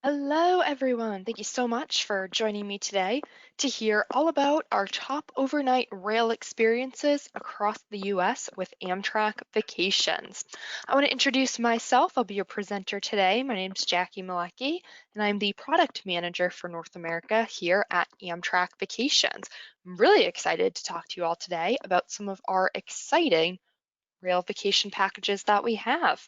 Hello, everyone. Thank you so much for joining me today to hear all about our top overnight rail experiences across the US with Amtrak Vacations. I want to introduce myself. I'll be your presenter today. My name's Jackie Malecki, and I'm the product manager for North America here at Amtrak Vacations. I'm really excited to talk to you all today about some of our exciting rail vacation packages that we have.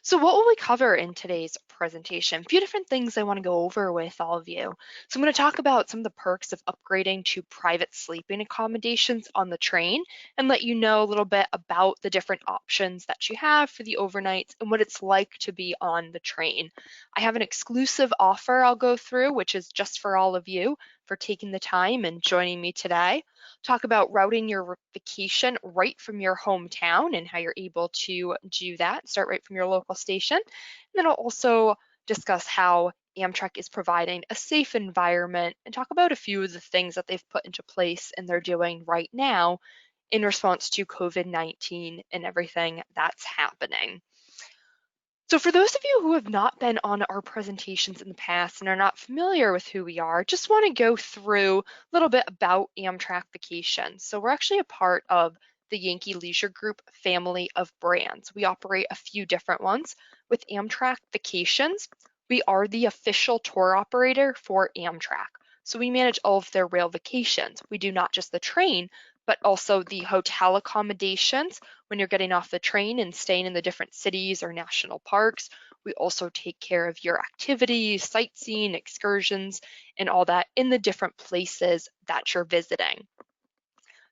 So what will we cover in today's presentation? A few different things I want to go over with all of you. So I'm going to talk about some of the perks of upgrading to private sleeping accommodations on the train and let you know a little bit about the different options that you have for the overnights and what it's like to be on the train. I have an exclusive offer I'll go through, which is just for all of you for taking the time and joining me today. Talk about routing your vacation right from your hometown and how you're able to do that, start right from your local station. And then I'll also discuss how Amtrak is providing a safe environment and talk about a few of the things that they've put into place and they're doing right now in response to COVID-19 and everything that's happening. So for those of you who have not been on our presentations in the past and are not familiar with who we are, just want to go through a little bit about Amtrak Vacations. So we're actually a part of the Yankee Leisure Group family of brands. We operate a few different ones. With Amtrak Vacations, we are the official tour operator for Amtrak. So we manage all of their rail vacations. We do not just the train, but also the hotel accommodations when you're getting off the train and staying in the different cities or national parks. We also take care of your activities, sightseeing, excursions, and all that in the different places that you're visiting.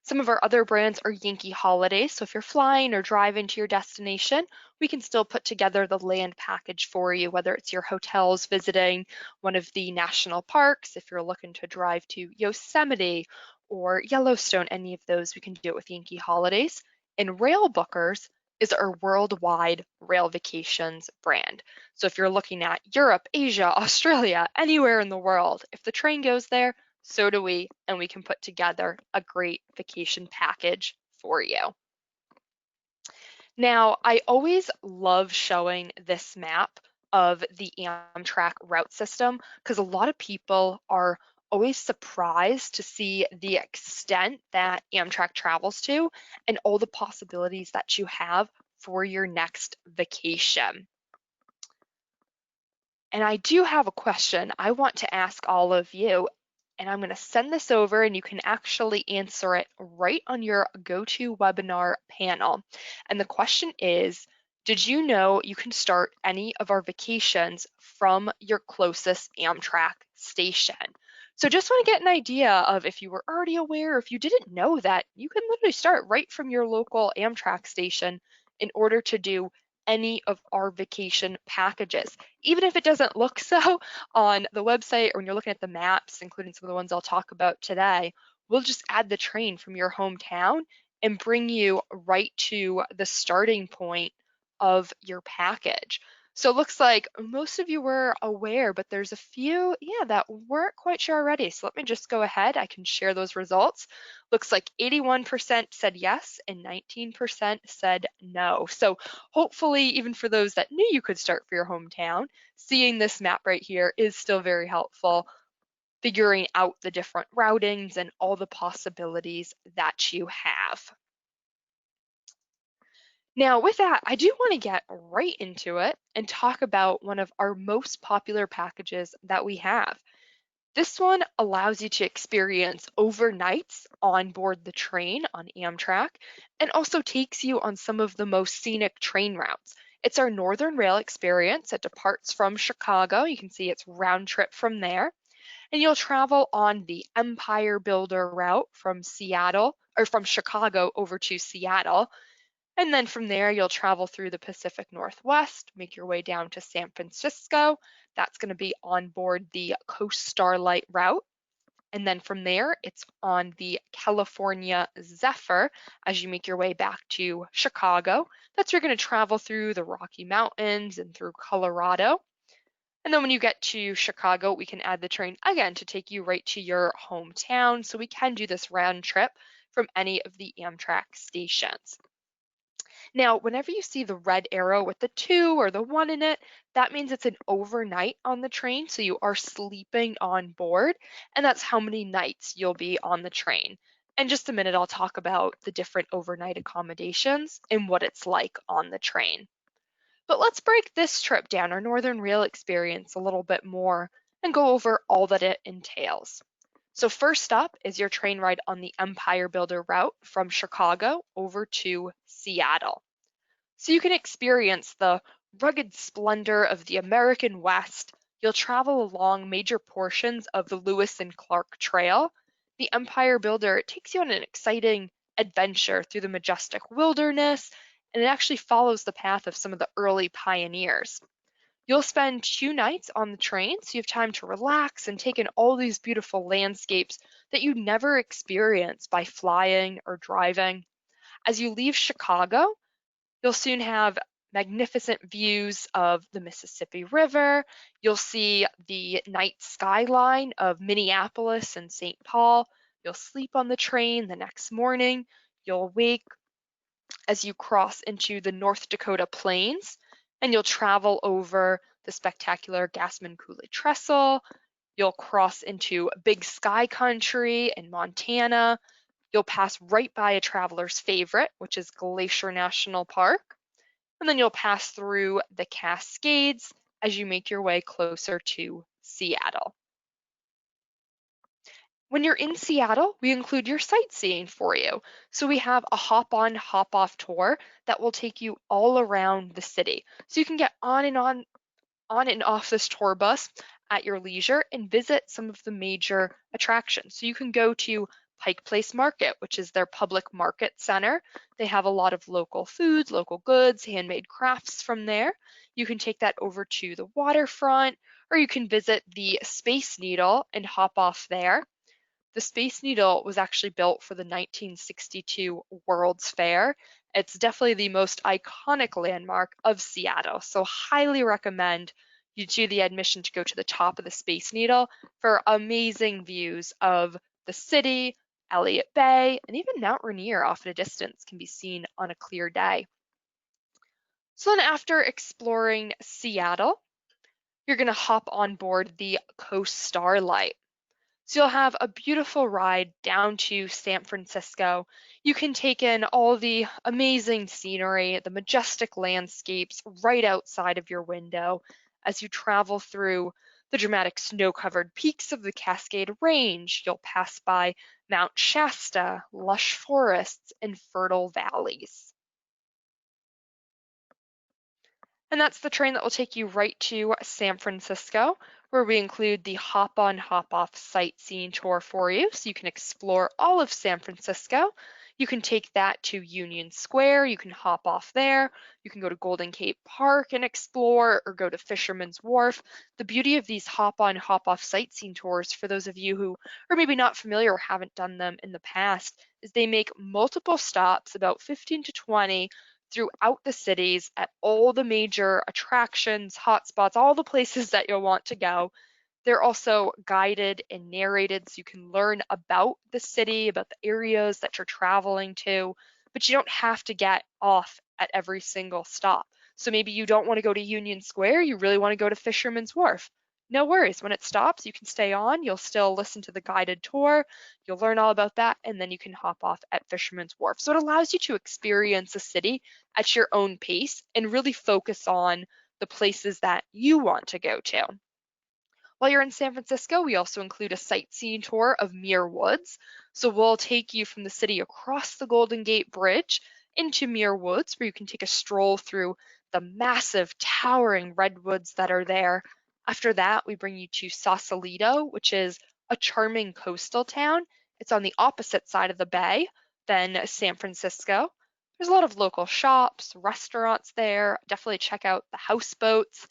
Some of our other brands are Yankee Holidays, so if you're flying or driving to your destination, we can still put together the land package for you, whether it's your hotels visiting one of the national parks, if you're looking to drive to Yosemite or Yellowstone, any of those, we can do it with Yankee Holidays. And Rail Bookers is our worldwide rail vacations brand. So if you're looking at Europe, Asia, Australia, anywhere in the world, if the train goes there, so do we, and we can put together a great vacation package for you. Now, I always love showing this map of the Amtrak route system because a lot of people are always surprised to see the extent that Amtrak travels to and all the possibilities that you have for your next vacation. And I do have a question I want to ask all of you, and I'm going to send this over and you can actually answer it right on your GoToWebinar panel. And the question is, did you know you can start any of our vacations from your closest Amtrak station? So just want to get an idea of if you were already aware, if you didn't know that, you can literally start right from your local Amtrak station in order to do any of our vacation packages. Even if it doesn't look so on the website or when you're looking at the maps, including some of the ones I'll talk about today, we'll just add the train from your hometown and bring you right to the starting point of your package. So it looks like most of you were aware, but there's a few, that weren't quite sure already. So let me just go ahead. I can share those results. Looks like 81% said yes and 19% said no. So hopefully, even for those that knew you could start for your hometown, seeing this map right here is still very helpful, figuring out the different routings and all the possibilities that you have. Now, with that, I do want to get right into it and talk about one of our most popular packages that we have. This one allows you to experience overnights on board the train on Amtrak and also takes you on some of the most scenic train routes. It's our Northern Rail experience. It departs from Chicago. You can see it's round trip from there. And you'll travel on the Empire Builder route from Seattle or from Chicago over to Seattle. And then from there, you'll travel through the Pacific Northwest, make your way down to San Francisco. That's going to be on board the Coast Starlight route. And then from there, it's on the California Zephyr as you make your way back to Chicago. That's where you're going to travel through the Rocky Mountains and through Colorado. And then when you get to Chicago, we can add the train again to take you right to your hometown. So we can do this round trip from any of the Amtrak stations. Now, whenever you see the red arrow with the 2 or the 1 in it, that means it's an overnight on the train, so you are sleeping on board, and that's how many nights you'll be on the train. In just a minute, I'll talk about the different overnight accommodations and what it's like on the train. But let's break this trip down, our Northern Rail experience, a little bit more and go over all that it entails. So first up is your train ride on the Empire Builder route from Chicago over to Seattle. So you can experience the rugged splendor of the American West. You'll travel along major portions of the Lewis and Clark Trail. The Empire Builder takes you on an exciting adventure through the majestic wilderness, and it actually follows the path of some of the early pioneers. You'll spend 2 nights on the train, so you have time to relax and take in all these beautiful landscapes that you never experience by flying or driving. As you leave Chicago, you'll soon have magnificent views of the Mississippi River. You'll see the night skyline of Minneapolis and St. Paul. You'll sleep on the train the next morning. You'll wake as you cross into the North Dakota plains, and you'll travel over the spectacular Gassman Coulee Trestle. You'll cross into Big Sky Country in Montana. You'll pass right by a traveler's favorite, which is Glacier National Park. And then you'll pass through the Cascades as you make your way closer to Seattle. When you're in Seattle, we include your sightseeing for you. So we have a hop-on, hop-off tour that will take you all around the city. So you can get on and off this tour bus at your leisure and visit some of the major attractions. So you can go to Pike Place Market, which is their public market center. They have a lot of local foods, local goods, handmade crafts from there. You can take that over to the waterfront, or you can visit the Space Needle and hop off there. The Space Needle was actually built for the 1962 World's Fair. It's definitely the most iconic landmark of Seattle, so highly recommend you do the admission to go to the top of the Space Needle for amazing views of the city, Elliott Bay, and even Mount Rainier off at a distance can be seen on a clear day. So then after exploring Seattle, you're going to hop on board the Coast Starlight. So you'll have a beautiful ride down to San Francisco. You can take in all the amazing scenery, the majestic landscapes right outside of your window as you travel through the dramatic snow-covered peaks of the Cascade Range. You'll pass by Mount Shasta, lush forests, and fertile valleys. And that's the train that will take you right to San Francisco, where we include the hop-on, hop-off sightseeing tour for you, so you can explore all of San Francisco. You can take that to Union Square, you can hop off there, you can go to Golden Gate Park and explore, or go to Fisherman's Wharf. The beauty of these hop-on, hop-off sightseeing tours, for those of you who are maybe not familiar or haven't done them in the past, is they make multiple stops, about 15 to 20, throughout the cities at all the major attractions, hotspots, all the places that you'll want to go. They're also guided and narrated so you can learn about the city, about the areas that you're traveling to, but you don't have to get off at every single stop. So maybe you don't want to go to Union Square, you really want to go to Fisherman's Wharf. No worries, when it stops, you can stay on, you'll still listen to the guided tour, you'll learn all about that, and then you can hop off at Fisherman's Wharf. So it allows you to experience a city at your own pace and really focus on the places that you want to go to. While you're in San Francisco, we also include a sightseeing tour of Muir Woods. So we'll take you from the city across the Golden Gate Bridge into Muir Woods, where you can take a stroll through the massive, towering redwoods that are there. After that, we bring you to Sausalito, which is a charming coastal town. It's on the opposite side of the bay than San Francisco. There's a lot of local shops, restaurants there. Definitely check out the houseboats.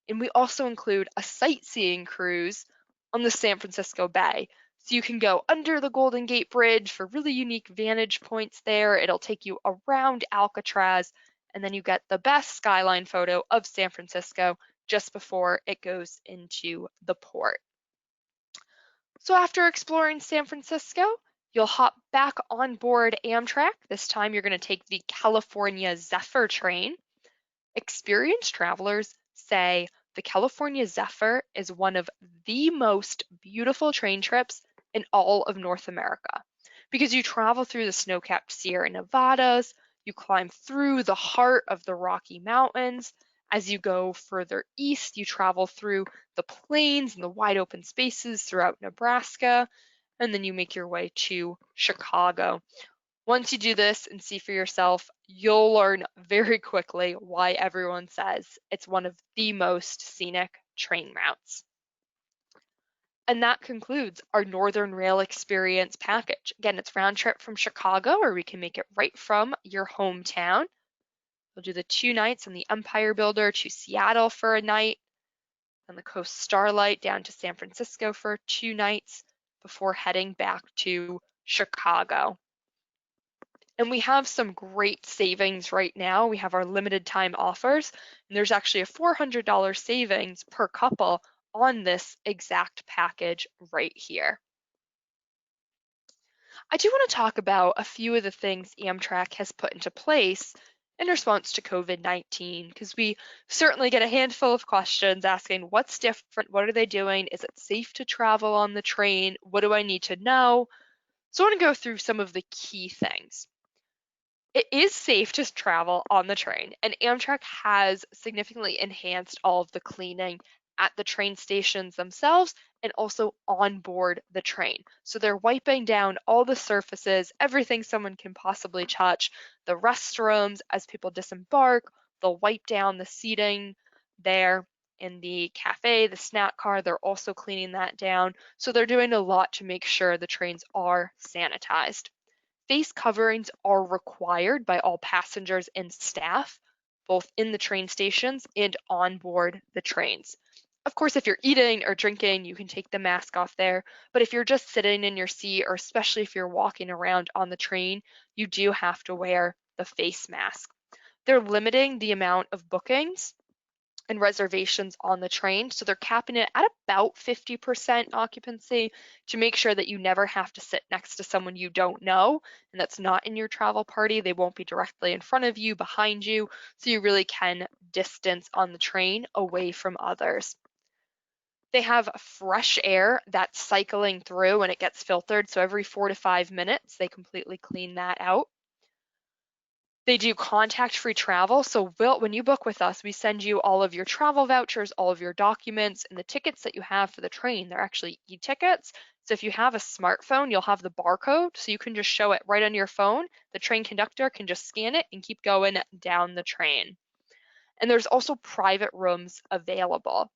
And we also include a sightseeing cruise on the San Francisco Bay. So you can go under the Golden Gate Bridge for really unique vantage points there. It'll take you around Alcatraz, and then you get the best skyline photo of San Francisco just before it goes into the port. So after exploring San Francisco, You'll hop back on board Amtrak. This time you're going to take the California Zephyr train. Experienced travelers say the California Zephyr is one of the most beautiful train trips in all of North America because you travel through the snow-capped Sierra Nevadas, you climb through the heart of the Rocky Mountains. As you go further east, you travel through the plains and the wide open spaces throughout Nebraska, and then you make your way to Chicago. Once you do this and see for yourself, you'll learn very quickly why everyone says it's one of the most scenic train routes. And that concludes our Northern Rail Experience package. Again, it's round trip from Chicago, or we can make it right from your hometown. We'll do the 2 nights on the Empire Builder to Seattle for a night, on the coast Starlight down to San Francisco for 2 nights before heading back to Chicago. And we have some great savings right now. We have our limited time offers, and there's actually a $400 savings per couple on this exact package right here. I do want to talk about a few of the things Amtrak has put into place in response to COVID-19, because we certainly get a handful of questions asking what's different, what are they doing, is it safe to travel on the train, what do I need to know? So I want to go through some of the key things. It is safe to travel on the train, and Amtrak has significantly enhanced all of the cleaning at the train stations themselves and also on board the train. So they're wiping down all the surfaces, everything someone can possibly touch, the restrooms as people disembark, they'll wipe down the seating there in the cafe, the snack car, they're also cleaning that down. So they're doing a lot to make sure the trains are sanitized. Face coverings are required by all passengers and staff, both in the train stations and on board the trains. Of course, if you're eating or drinking, you can take the mask off there, but if you're just sitting in your seat, or especially if you're walking around on the train, you do have to wear the face mask. They're limiting the amount of bookings and reservations on the train. So they're capping it at about 50% occupancy to make sure that you never have to sit next to someone you don't know and that's not in your travel party. They won't be directly in front of you, behind you, so you really can distance on the train away from others. They have fresh air that's cycling through and it gets filtered. So every 4 to 5 minutes, they completely clean that out. They do contact-free travel. So when you book with us, we send you all of your travel vouchers, all of your documents, and the tickets that you have for the train. They're actually e-tickets. So if you have a smartphone, you'll have the barcode, so you can just show it right on your phone. The train conductor can just scan it and keep going down the train. And there's also private rooms available.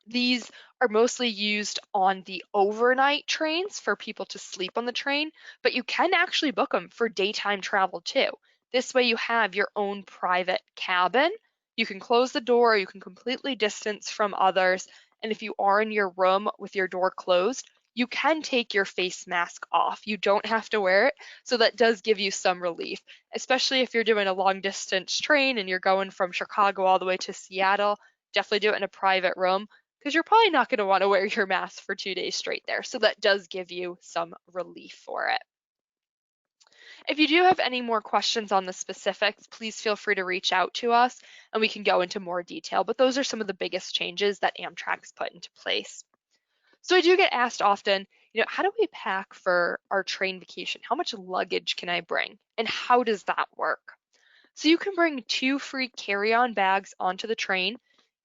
These are mostly used on the overnight trains for people to sleep on the train, but you can actually book them for daytime travel too. This way you have your own private cabin. You can close the door, you can completely distance from others, and if you are in your room with your door closed, you can take your face mask off. You don't have to wear it, so that does give you some relief, especially if you're doing a long distance train and you're going from Chicago all the way to Seattle. Definitely do it in a private room, because you're probably not going to want to wear your mask for 2 days straight there. So that does give you some relief for it. If you do have any more questions on the specifics, please feel free to reach out to us and we can go into more detail. But those are some of the biggest changes that Amtrak's put into place. So I do get asked often, how do we pack for our train vacation? How much luggage can I bring? And how does that work? So you can bring 2 free carry-on bags onto the train.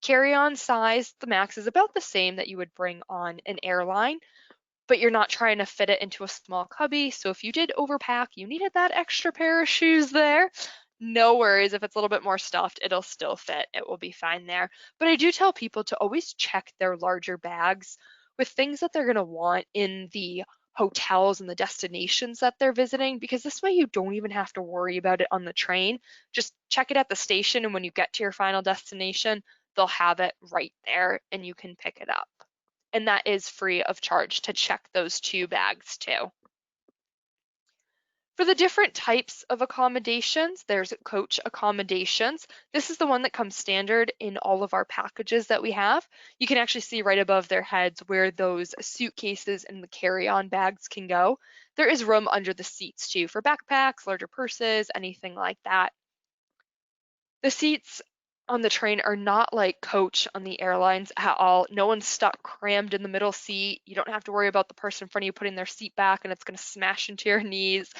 Carry-on size, the max is about the same that you would bring on an airline, but you're not trying to fit it into a small cubby. So if you did overpack, you needed that extra pair of shoes there, no worries. If it's a little bit more stuffed, it'll still fit. It will be fine there. But I do tell people to always check their larger bags with things that they're going to want in the hotels and the destinations that they're visiting, because this way you don't even have to worry about it on the train. Just check it at the station, and when you get to your final destination, they'll have it right there and you can pick it up. And that is free of charge to check those 2 bags too. For the different types of accommodations, there's coach accommodations. This is the one that comes standard in all of our packages that we have. You can actually see right above their heads where those suitcases and the carry-on bags can go. There is room under the seats too for backpacks, larger purses, anything like that. The seats on the train are not like coach on the airlines at all. No one's stuck crammed in the middle seat. You don't have to worry about the person in front of you putting their seat back and it's going to smash into your knees.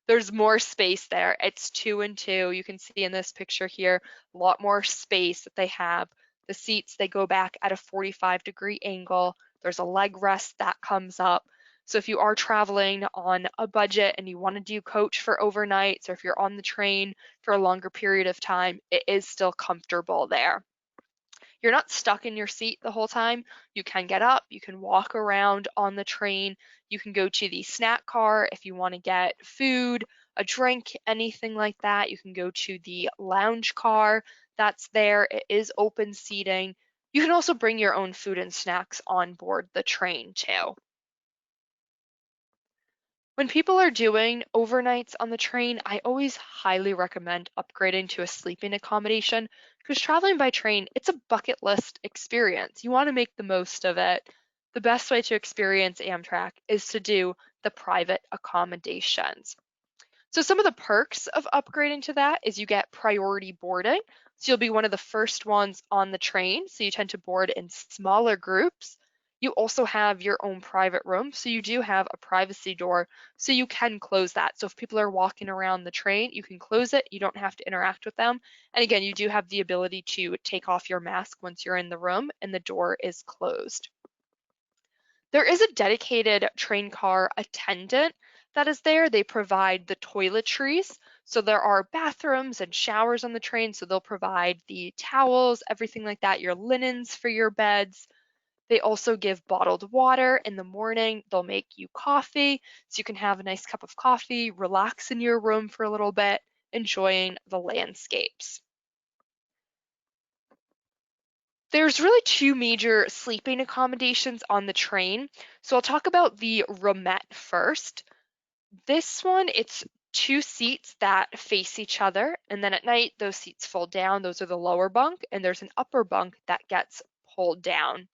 There's more space there. It's 2 and 2. You can see in this picture here, a lot more space that they have. The seats, they go back at a 45-degree angle. There's a leg rest that comes up. So if you are traveling on a budget and you want to do coach for overnights, or if you're on the train for a longer period of time, it is still comfortable there. You're not stuck in your seat the whole time. You can get up, you can walk around on the train, you can go to the snack car if you want to get food, a drink, anything like that. You can go to the lounge car that's there. It is open seating. You can also bring your own food and snacks on board the train too. When people are doing overnights on the train, I always highly recommend upgrading to a sleeping accommodation because traveling by train, it's a bucket list experience. You want to make the most of it. The best way to experience Amtrak is to do the private accommodations. So some of the perks of upgrading to that is you get priority boarding. So you'll be one of the first ones on the train. So you tend to board in smaller groups. You also have your own private room. So you do have a privacy door. So you can close that. So if people are walking around the train, you can close it. You don't have to interact with them. And again, you do have the ability to take off your mask once you're in the room and the door is closed. There is a dedicated train car attendant that is there. They provide the toiletries. So there are bathrooms and showers on the train. So they'll provide the towels, everything like that, your linens for your beds. They also give bottled water in the morning. They'll make you coffee so you can have a nice cup of coffee, relax in your room for a little bit, enjoying the landscapes. There's really two major sleeping accommodations on the train. So I'll talk about the roomette first. This one, it's two seats that face each other, and then at night, those seats fold down. Those are the lower bunk, and there's an upper bunk that gets pulled down.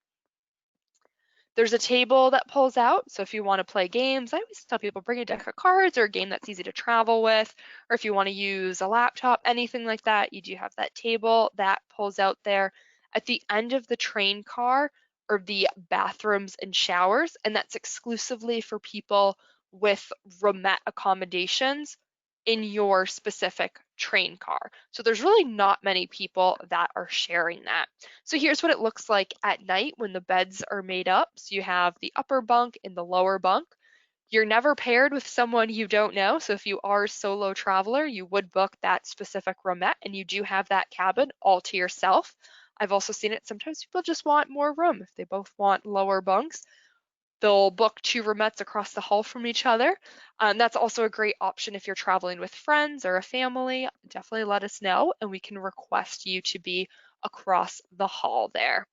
There's a table that pulls out, so if you want to play games, I always tell people bring a deck of cards or a game that's easy to travel with, or if you want to use a laptop, anything like that, you do have that table that pulls out there. At the end of the train car are the bathrooms and showers, and that's exclusively for people with roomette accommodations in your specific train car. So there's really not many people that are sharing that. So here's what it looks like at night when the beds are made up. So you have the upper bunk and the lower bunk. You're never paired with someone you don't know. So if you are a solo traveler, you would book that specific roomette and you do have that cabin all to yourself. I've also seen it. Sometimes people just want more room. If they both want lower bunks, they'll book two roomettes across the hall from each other. That's also a great option if you're traveling with friends or a family. Definitely let us know and we can request you to be across the hall there.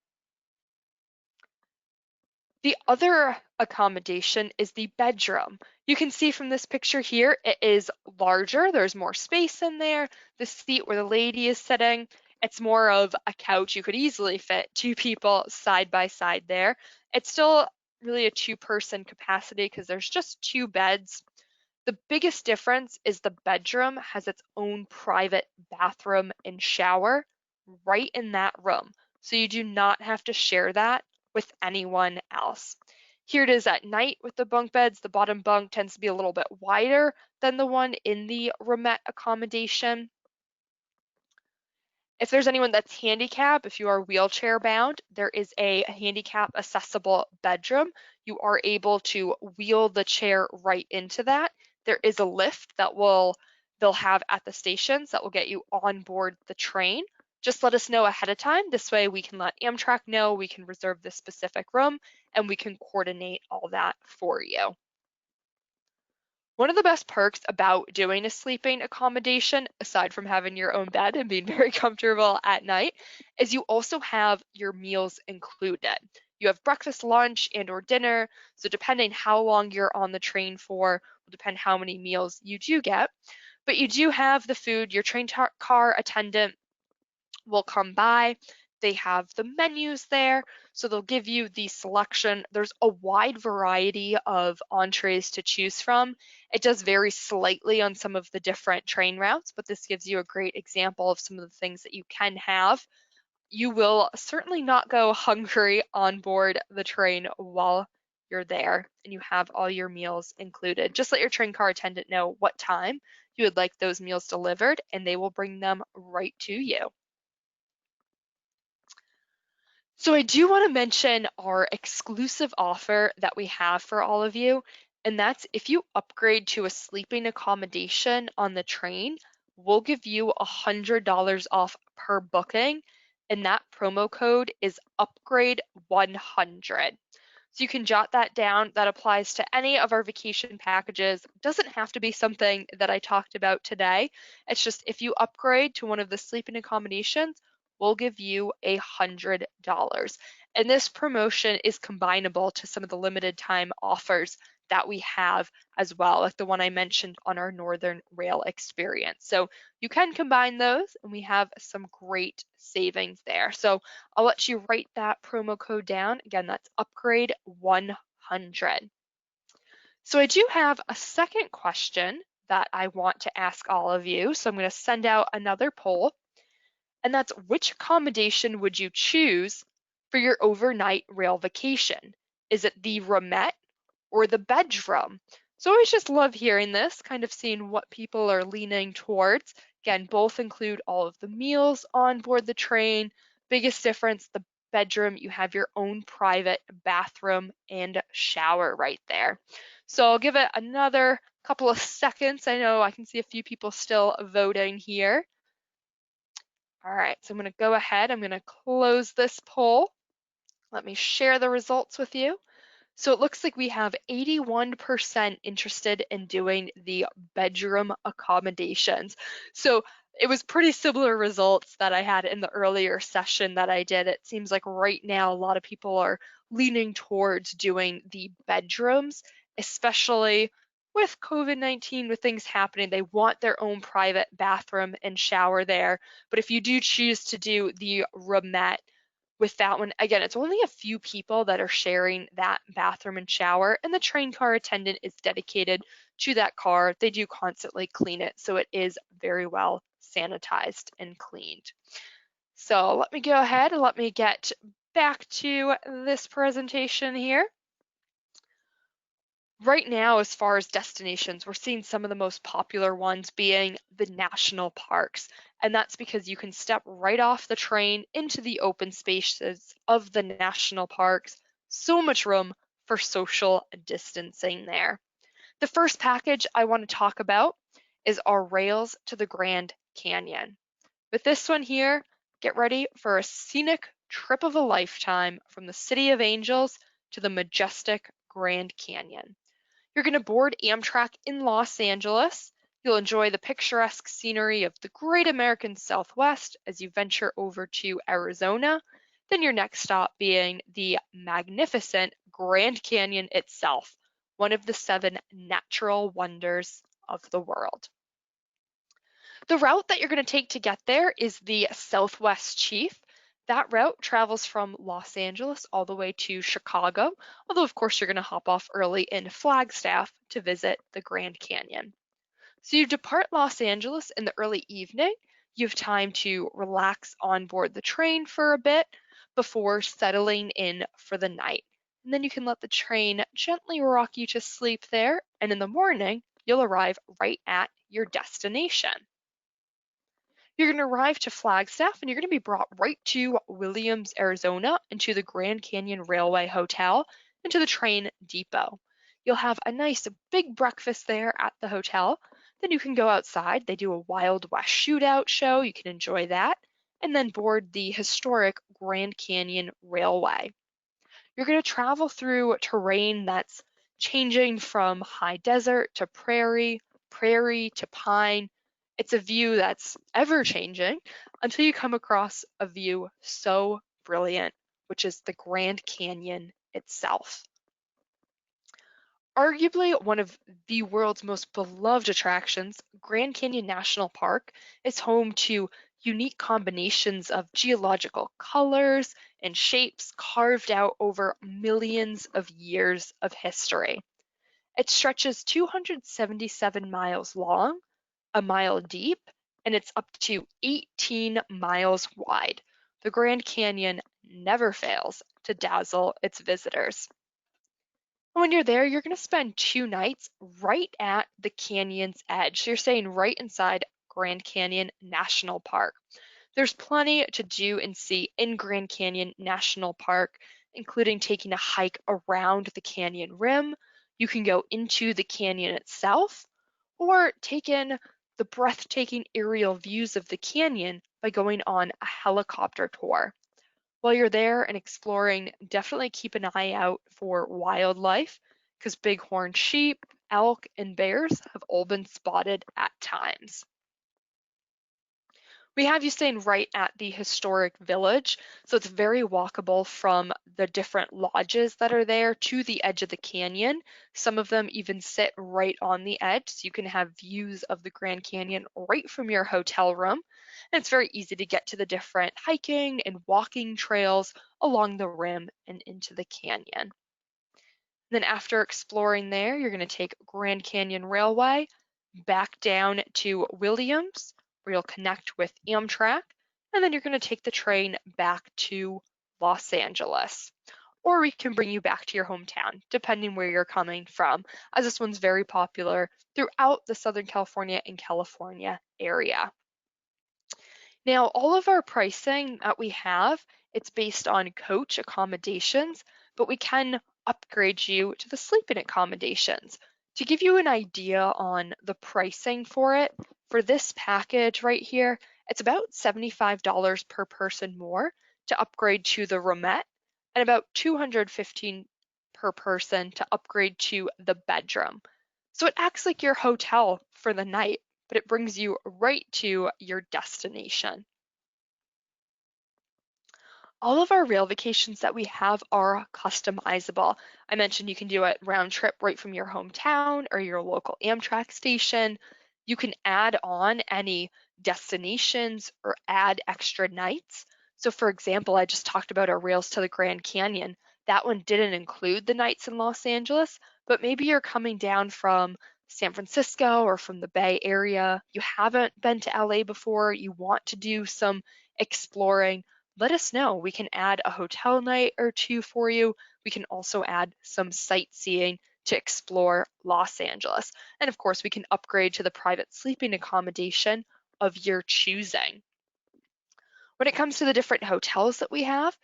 The other accommodation is the bedroom. You can see from this picture here, it is larger. There's more space in there. The seat where the lady is sitting, it's more of a couch. You could easily fit two people side by side there. It's still really a two-person capacity because there's just two beds. The biggest difference is the bedroom has its own private bathroom and shower right in that room. So you do not have to share that with anyone else. Here it is at night with the bunk beds. The bottom bunk tends to be a little bit wider than the one in the roomette accommodation. If there's anyone that's handicapped, if you are wheelchair bound, there is a handicap accessible bedroom. You are able to wheel the chair right into that. There is a lift that they'll have at the stations that will get you on board the train. Just let us know ahead of time. This way we can let Amtrak know, we can reserve this specific room, and we can coordinate all that for you. One of the best perks about doing a sleeping accommodation, aside from having your own bed and being very comfortable at night, is you also have your meals included. You have breakfast, lunch, and or dinner. So depending how long you're on the train for, will depend how many meals you do get. But you do have the food. Your train car attendant will come by. They have the menus there, so they'll give you the selection. There's a wide variety of entrees to choose from. It does vary slightly on some of the different train routes, but this gives you a great example of some of the things that you can have. You will certainly not go hungry on board the train while you're there, and you have all your meals included. Just let your train car attendant know what time you would like those meals delivered, and they will bring them right to you. So I do want to mention our exclusive offer that we have for all of you, and that's if you upgrade to a sleeping accommodation on the train, we'll give you $100 off per booking, and that promo code is upgrade 100. So you can jot that down. That applies to any of our vacation packages. Doesn't have to be something that I talked about today. It's just if you upgrade to one of the sleeping accommodations, we'll give you $100. And this promotion is combinable to some of the limited time offers that we have as well, like the one I mentioned on our Northern Rail experience. So you can combine those, and we have some great savings there. So I'll let you write that promo code down. Again, that's upgrade 100. So I do have a second question that I want to ask all of you. So I'm going to send out another poll, and that's which accommodation would you choose for your overnight rail vacation? Is it the roomette or the bedroom? So I always just love hearing this, kind of seeing what people are leaning towards. Again, both include all of the meals on board the train. Biggest difference, the bedroom, you have your own private bathroom and shower right there. So I'll give it another couple of seconds. I know I can see a few people still voting here. All right, so I'm going to go ahead. I'm going to close this poll. Let me share the results with you. So it looks like we have 81% interested in doing the bedroom accommodations. So it was pretty similar results that I had in the earlier session that I did. It seems like right now a lot of people are leaning towards doing the bedrooms, especially with COVID-19, with things happening. They want their own private bathroom and shower there. But if you do choose to do the roomette, with that one, again, it's only a few people that are sharing that bathroom and shower, and the train car attendant is dedicated to that car. They do constantly clean it, so it is very well sanitized and cleaned. So let me go ahead and let me get back to this presentation here. Right now, as far as destinations, we're seeing some of the most popular ones being the national parks. And that's because you can step right off the train into the open spaces of the national parks. So much room for social distancing there. The first package I want to talk about is our Rails to the Grand Canyon. With this one here, get ready for a scenic trip of a lifetime from the City of Angels to the majestic Grand Canyon. You're going to board Amtrak in Los Angeles. You'll enjoy the picturesque scenery of the great American Southwest as you venture over to Arizona. Then your next stop being the magnificent Grand Canyon itself, one of the 7 natural wonders of the world. The route that you're going to take to get there is the Southwest Chief. That route travels from Los Angeles all the way to Chicago, although of course you're going to hop off early in Flagstaff to visit the Grand Canyon. So you depart Los Angeles in the early evening. You have time to relax on board the train for a bit before settling in for the night. And then you can let the train gently rock you to sleep there, and in the morning, you'll arrive right at your destination. You're going to arrive to Flagstaff, and you're going to be brought right to Williams, Arizona, and to the Grand Canyon Railway Hotel and to the train depot. You'll have a nice big breakfast there at the hotel. Then you can go outside. They do a Wild West shootout show. You can enjoy that. And then board the historic Grand Canyon Railway. You're going to travel through terrain that's changing from high desert to prairie, prairie to pine. It's a view that's ever changing until you come across a view so brilliant, which is the Grand Canyon itself. Arguably one of the world's most beloved attractions, Grand Canyon National Park is home to unique combinations of geological colors and shapes carved out over millions of years of history. It stretches 277 miles long, a mile deep, and it's up to 18 miles wide. The Grand Canyon never fails to dazzle its visitors. When you're there, you're going to spend 2 nights right at the canyon's edge. So you're staying right inside Grand Canyon National Park. There's plenty to do and see in Grand Canyon National Park, including taking a hike around the canyon rim. You can go into the canyon itself or take in the breathtaking aerial views of the canyon by going on a helicopter tour. While you're there and exploring, definitely keep an eye out for wildlife because bighorn sheep, elk, and bears have all been spotted at times. We have you staying right at the historic village, so it's very walkable from the different lodges that are there to the edge of the canyon. Some of them even sit right on the edge, so you can have views of the Grand Canyon right from your hotel room. And it's very easy to get to the different hiking and walking trails along the rim and into the canyon. Then after exploring there, you're going to take Grand Canyon Railway back down to Williams, where you'll connect with Amtrak, and then you're going to take the train back to Los Angeles. Or we can bring you back to your hometown, depending where you're coming from, as this one's very popular throughout the Southern California and California area. Now, all of our pricing that we have, it's based on coach accommodations, but we can upgrade you to the sleeping accommodations. To give you an idea on the pricing for it, for this package right here, it's about $75 per person more to upgrade to the roomette and about $215 per person to upgrade to the bedroom. So it acts like your hotel for the night, but it brings you right to your destination. All of our rail vacations that we have are customizable. I mentioned you can do it round trip right from your hometown or your local Amtrak station. You can add on any destinations or add extra nights. So for example, I just talked about our rails to the Grand Canyon. That one didn't include the nights in Los Angeles, but maybe you're coming down from San Francisco or from the Bay Area. You haven't been to LA before, you want to do some exploring, let us know. We can add a hotel night or two for you. We can also add some sightseeing to explore Los Angeles. And of course, we can upgrade to the private sleeping accommodation of your choosing. When it comes to the different hotels that we have,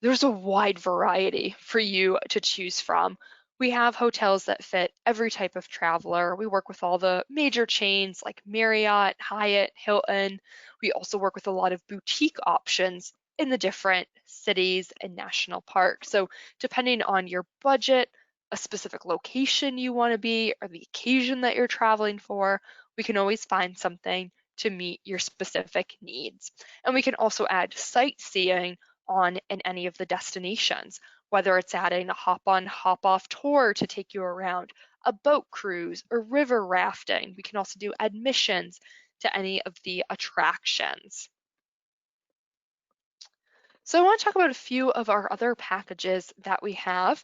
there's a wide variety for you to choose from. We have hotels that fit every type of traveler. We work with all the major chains like Marriott, Hyatt, Hilton. We also work with a lot of boutique options in the different cities and national parks. So depending on your budget, a specific location you want to be, or the occasion that you're traveling for, we can always find something to meet your specific needs. And we can also add sightseeing on in any of the destinations, whether it's adding a hop-on, hop-off tour to take you around, a boat cruise, or river rafting. We can also do admissions to any of the attractions. So I want to talk about a few of our other packages that we have.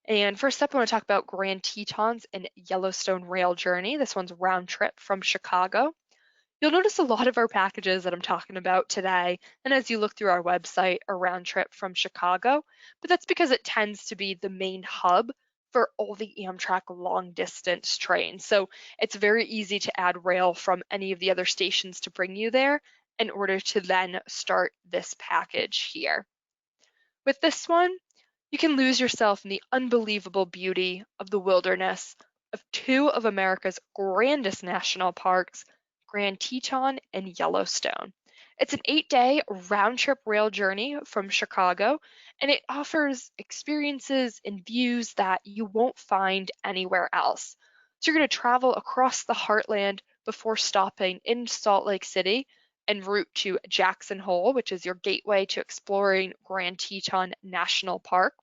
And first up, I want to talk about Grand Tetons and Yellowstone Rail Journey. This one's round trip from Chicago. You'll notice a lot of our packages that I'm talking about today, and as you look through our website, a round trip from Chicago, but that's because it tends to be the main hub for all the Amtrak long distance trains. So it's very easy to add rail from any of the other stations to bring you there in order to then start this package here. With this one, you can lose yourself in the unbelievable beauty of the wilderness of two of America's grandest national parks, Grand Teton and Yellowstone. It's an 8-day round-trip rail journey from Chicago, and it offers experiences and views that you won't find anywhere else. So you're going to travel across the heartland before stopping in Salt Lake City en route to Jackson Hole, which is your gateway to exploring Grand Teton National Park.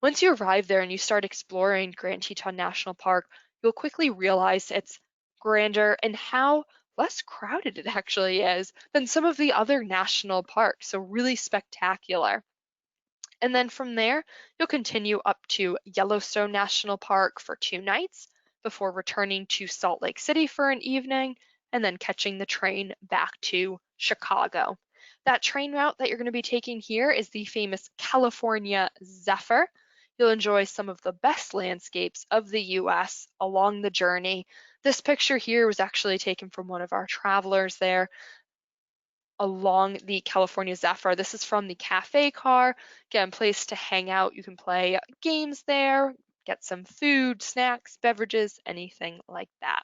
Once you arrive there and you start exploring Grand Teton National Park, you'll quickly realize its grandeur and how less crowded it actually is than some of the other national parks, so really spectacular. And then from there, you'll continue up to Yellowstone National Park for 2 nights before returning to Salt Lake City for an evening and then catching the train back to Chicago. That train route that you're going to be taking here is the famous California Zephyr. You'll enjoy some of the best landscapes of the US along the journey. This picture here was actually taken from one of our travelers there along the California Zephyr. This is from the cafe car. Again, place to hang out. You can play games there, get some food, snacks, beverages, anything like that.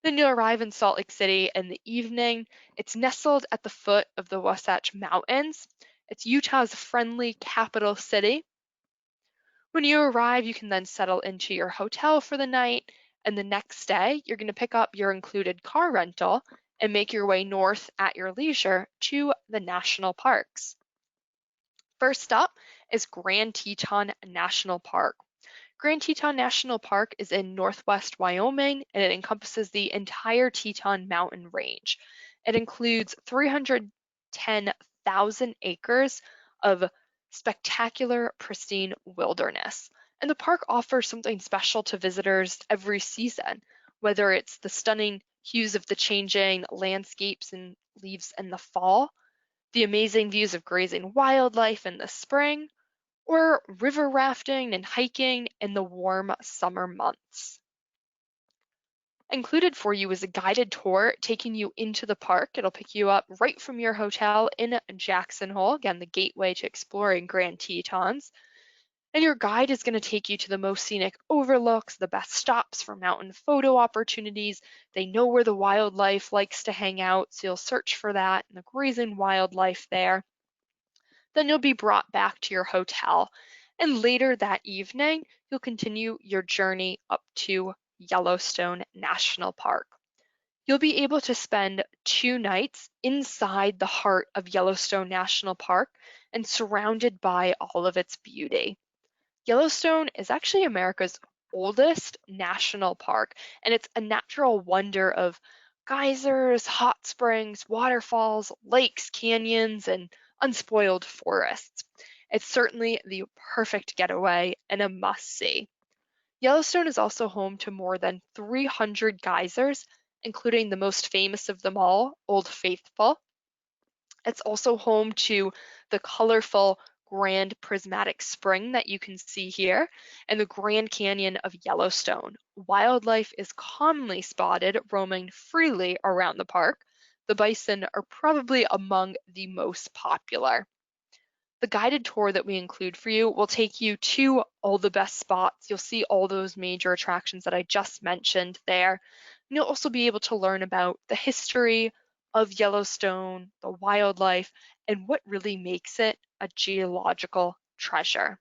Then you'll arrive in Salt Lake City in the evening. It's nestled at the foot of the Wasatch Mountains. It's Utah's friendly capital city. When you arrive, you can then settle into your hotel for the night, and the next day, you're going to pick up your included car rental and make your way north at your leisure to the national parks. First up is Grand Teton National Park. Grand Teton National Park is in northwest Wyoming, and it encompasses the entire Teton Mountain Range. It includes 310,000 acres of spectacular, pristine wilderness. And the park offers something special to visitors every season, whether it's the stunning hues of the changing landscapes and leaves in the fall, the amazing views of grazing wildlife in the spring, or river rafting and hiking in the warm summer months. Included for you is a guided tour taking you into the park. It'll pick you up right from your hotel in Jackson Hole, again, the gateway to exploring Grand Tetons. And your guide is going to take you to the most scenic overlooks, the best stops for mountain photo opportunities. They know where the wildlife likes to hang out, so you'll search for that and the grazing wildlife there. Then you'll be brought back to your hotel. And later that evening, you'll continue your journey up to Yellowstone National Park. You'll be able to spend 2 nights inside the heart of Yellowstone National Park and surrounded by all of its beauty. Yellowstone is actually America's oldest national park, and it's a natural wonder of geysers, hot springs, waterfalls, lakes, canyons, and unspoiled forests. It's certainly the perfect getaway and a must-see. Yellowstone is also home to more than 300 geysers, including the most famous of them all, Old Faithful. It's also home to the colorful Grand Prismatic Spring that you can see here and the Grand Canyon of Yellowstone. Wildlife is commonly spotted roaming freely around the park. The bison are probably among the most popular. The guided tour that we include for you will take you to all the best spots. You'll see all those major attractions that I just mentioned there. And you'll also be able to learn about the history of Yellowstone, the wildlife, and what really makes it a geological treasure.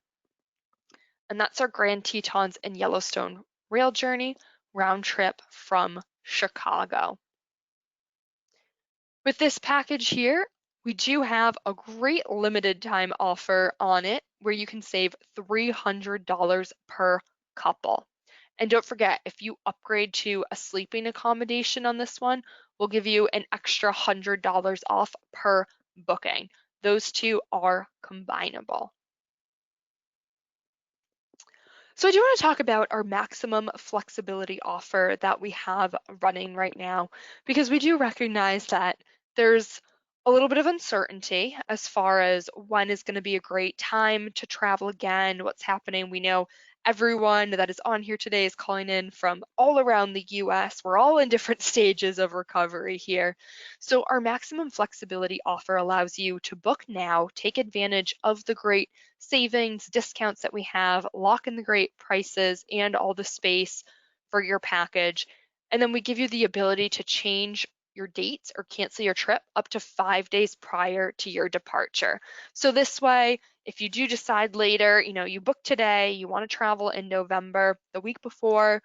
And that's our Grand Tetons and Yellowstone rail journey round trip from Chicago. With this package here, we do have a great limited time offer on it where you can save $300 per couple. And don't forget, if you upgrade to a sleeping accommodation on this one, we'll give you an extra $100 off per booking. Those two are combinable. So I do want to talk about our maximum flexibility offer that we have running right now, because we do recognize that there's a little bit of uncertainty as far as when is going to be a great time to travel again, what's happening. We know everyone that is on here today is calling in from all around the US. We're all in different stages of recovery here. So our maximum flexibility offer allows you to book now, take advantage of the great savings, discounts that we have, lock in the great prices and all the space for your package. And then we give you the ability to change your dates or cancel your trip up to 5 days prior to your departure. So this way, if you do decide later, you book today, you want to travel in November, the week before,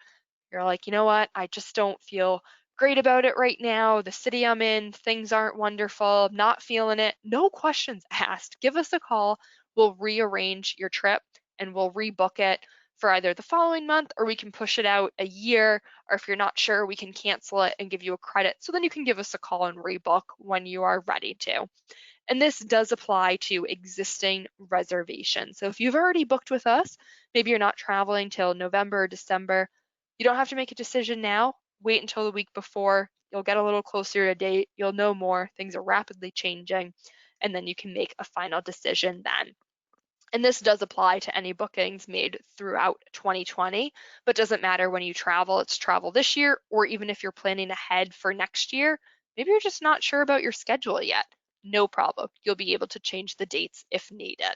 you're like, you know what, I just don't feel great about it right now. The city I'm in, things aren't wonderful, I'm not feeling it. No questions asked. Give us a call. We'll rearrange your trip and we'll rebook it for either the following month, or we can push it out a year, or if you're not sure, we can cancel it and give you a credit. So then you can give us a call and rebook when you are ready to. And this does apply to existing reservations. So if you've already booked with us, maybe you're not traveling till November or December, you don't have to make a decision now. Wait until the week before. You'll get a little closer to date. You'll know more. Things are rapidly changing. And then you can make a final decision then. And this does apply to any bookings made throughout 2020, but doesn't matter when you travel. It's travel this year, or even if you're planning ahead for next year, maybe you're just not sure about your schedule yet. No problem. You'll be able to change the dates if needed.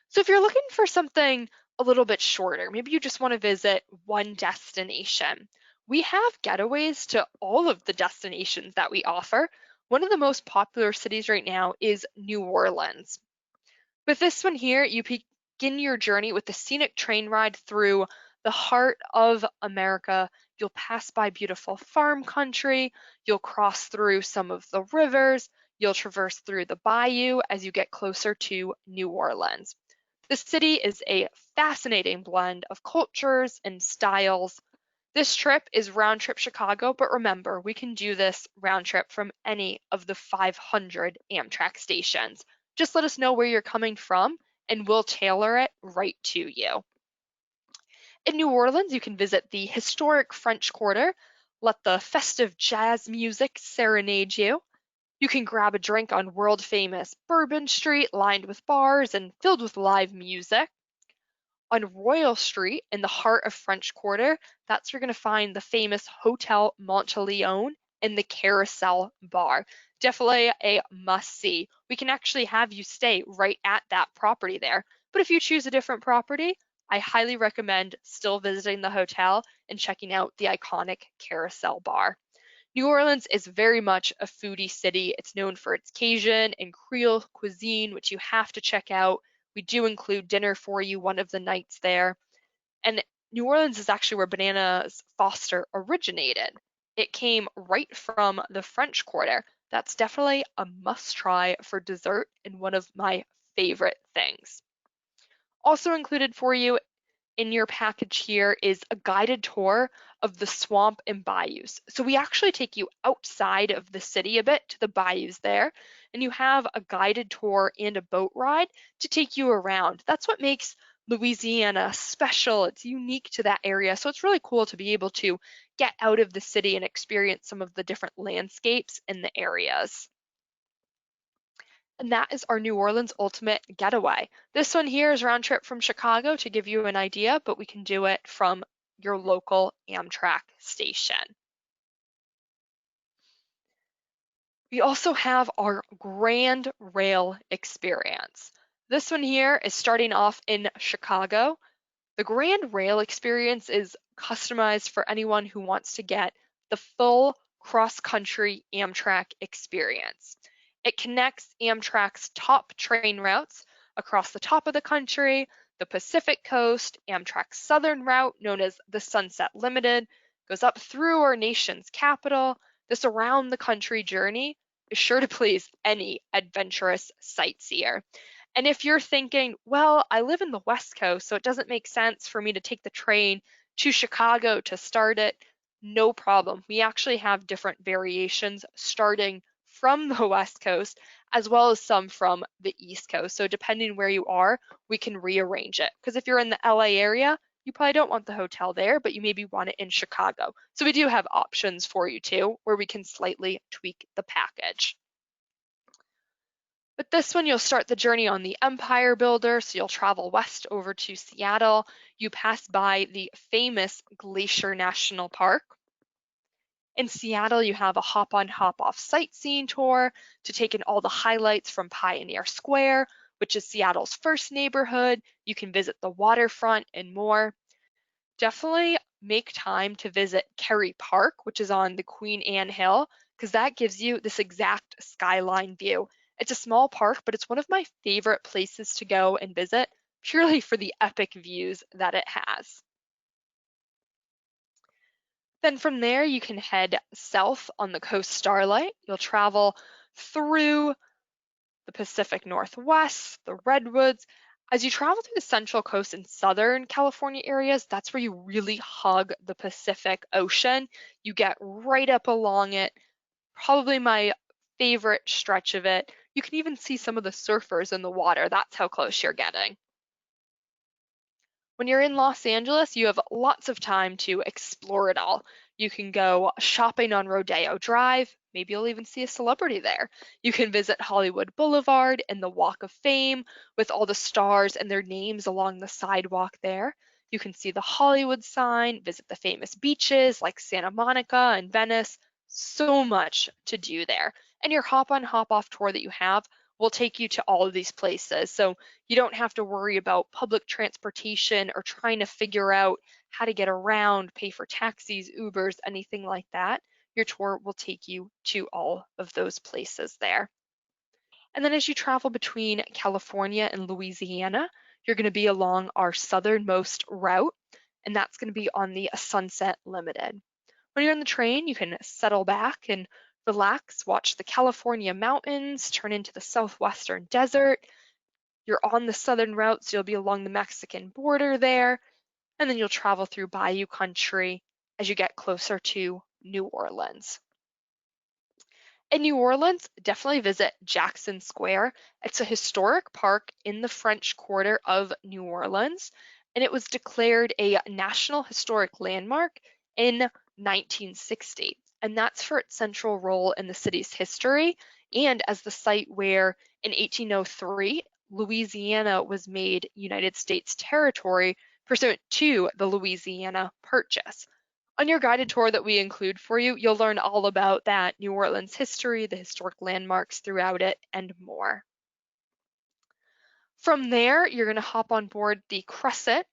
So if you're looking for something a little bit shorter, maybe you just want to visit one destination, we have getaways to all of the destinations that we offer. One of the most popular cities right now is New Orleans. With this one here, you begin your journey with the scenic train ride through the heart of America. You'll pass by beautiful farm country, you'll cross through some of the rivers, you'll traverse through the bayou as you get closer to New Orleans. The city is a fascinating blend of cultures and styles. This trip is round trip Chicago, but remember, we can do this round trip from any of the 500 Amtrak stations. Just let us know where you're coming from and we'll tailor it right to you. In New Orleans, you can visit the historic French Quarter, let the festive jazz music serenade you. You can grab a drink on world famous Bourbon Street, lined with bars and filled with live music. On Royal Street in the heart of French Quarter, that's where you're going to find the famous Hotel Monteleone and the Carousel Bar. Definitely a must-see. We can actually have you stay right at that property there. But if you choose a different property, I highly recommend still visiting the hotel and checking out the iconic Carousel Bar. New Orleans is very much a foodie city. It's known for its Cajun and Creole cuisine, which you have to check out. We do include dinner for you one of the nights there. And New Orleans is actually where Bananas Foster originated. It came right from the French Quarter. That's definitely a must try for dessert and one of my favorite things. Also included for you in your package here is a guided tour of the swamp and bayous. So we actually take you outside of the city a bit to the bayous there, and you have a guided tour and a boat ride to take you around. That's what makes Louisiana special. It's unique to that area. So it's really cool to be able to get out of the city and experience some of the different landscapes in the areas. And that is our New Orleans Ultimate Getaway. This one here is round trip from Chicago to give you an idea, but we can do it from your local Amtrak station. We also have our Grand Rail Experience. This one here is starting off in Chicago. The Grand Rail Experience is customized for anyone who wants to get the full cross-country Amtrak experience. It connects Amtrak's top train routes across the top of the country, the Pacific Coast, Amtrak's southern route known as the Sunset Limited, goes up through our nation's capital. This around the country journey is sure to please any adventurous sightseer. And if you're thinking, well, I live in the West Coast, so it doesn't make sense for me to take the train to Chicago to start it, no problem. We actually have different variations starting from the West Coast as well as some from the East Coast. So depending where you are, we can rearrange it. Because if you're in the LA area, you probably don't want the hotel there, but you maybe want it in Chicago. So we do have options for you too, where we can slightly tweak the package. With this one, you'll start the journey on the Empire Builder, so you'll travel west over to Seattle. You pass by the famous Glacier National Park. In Seattle, you have a hop-on, hop-off sightseeing tour to take in all the highlights from Pioneer Square, which is Seattle's first neighborhood. You can visit the waterfront and more. Definitely make time to visit Kerry Park, which is on the Queen Anne Hill, because that gives you this exact skyline view. It's a small park, but it's one of my favorite places to go and visit, purely for the epic views that it has. Then from there, you can head south on the coast Starlight. You'll travel through the Pacific Northwest, the Redwoods, As you travel through the Central Coast and Southern California areas, that's where you really hug the Pacific Ocean. You get right up along it, probably my favorite stretch of it. You can even see some of the surfers in the water. That's how close you're getting. When you're in Los Angeles, you have lots of time to explore it all. You can go shopping on Rodeo Drive. Maybe you'll even see a celebrity there. You can visit Hollywood Boulevard and the Walk of Fame with all the stars and their names along the sidewalk there. You can see the Hollywood sign, visit the famous beaches like Santa Monica and Venice. So much to do there. And your hop on, hop off tour that you have will take you to all of these places. So you don't have to worry about public transportation or trying to figure out how to get around, pay for taxis, Ubers, anything like that. Your tour will take you to all of those places there. And then as you travel between California and Louisiana, you're going to be along our southernmost route, and that's going to be on the Sunset Limited. When you're in the train, you can settle back and relax, watch the California mountains turn into the southwestern desert. You're on the southern route, so you'll be along the Mexican border there, and then you'll travel through Bayou Country as you get closer to New Orleans. In New Orleans, definitely visit Jackson Square. It's a historic park in the French Quarter of New Orleans, and it was declared a National Historic Landmark in 1960. And that's for its central role in the city's history and as the site where in 1803, Louisiana was made United States territory pursuant to the Louisiana Purchase. On your guided tour that we include for you, you'll learn all about that New Orleans history, the historic landmarks throughout it, and more. From there, you're going to hop on board the Crescent,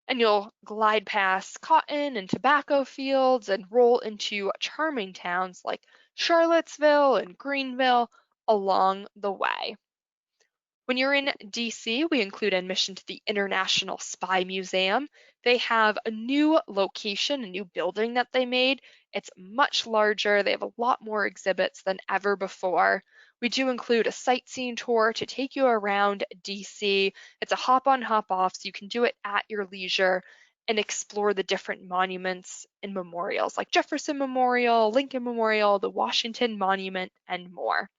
and you'll glide past cotton and tobacco fields and roll into charming towns like Charlottesville and Greenville along the way. When you're in DC, we include admission to the International Spy Museum. They have a new location, a new building that they made. It's much larger. They have a lot more exhibits than ever before. We do include a sightseeing tour to take you around DC. It's a hop on, hop off, so you can do it at your leisure and explore the different monuments and memorials like Jefferson Memorial, Lincoln Memorial, the Washington Monument, and more.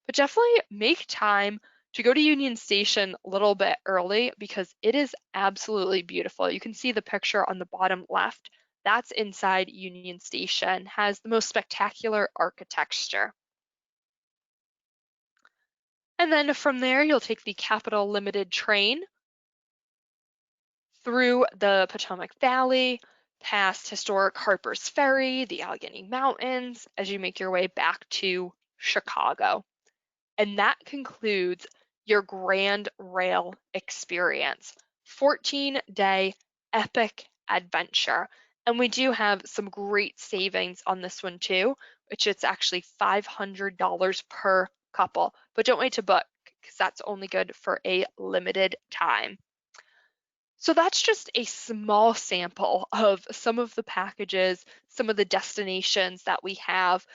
But definitely make time to go to Union Station a little bit early because it is absolutely beautiful. You can see the picture on the bottom left. That's inside Union Station, has the most spectacular architecture. And then from there, you'll take the Capital Limited train through the Potomac Valley, past historic Harper's Ferry, the Allegheny Mountains, as you make your way back to Chicago. And that concludes your Grand Rail experience. 14-day epic adventure. And we do have some great savings on this one too, which it's actually $500 per couple. But don't wait to book because that's only good for a limited time. So that's just a small sample of some of the packages, some of the destinations that we have.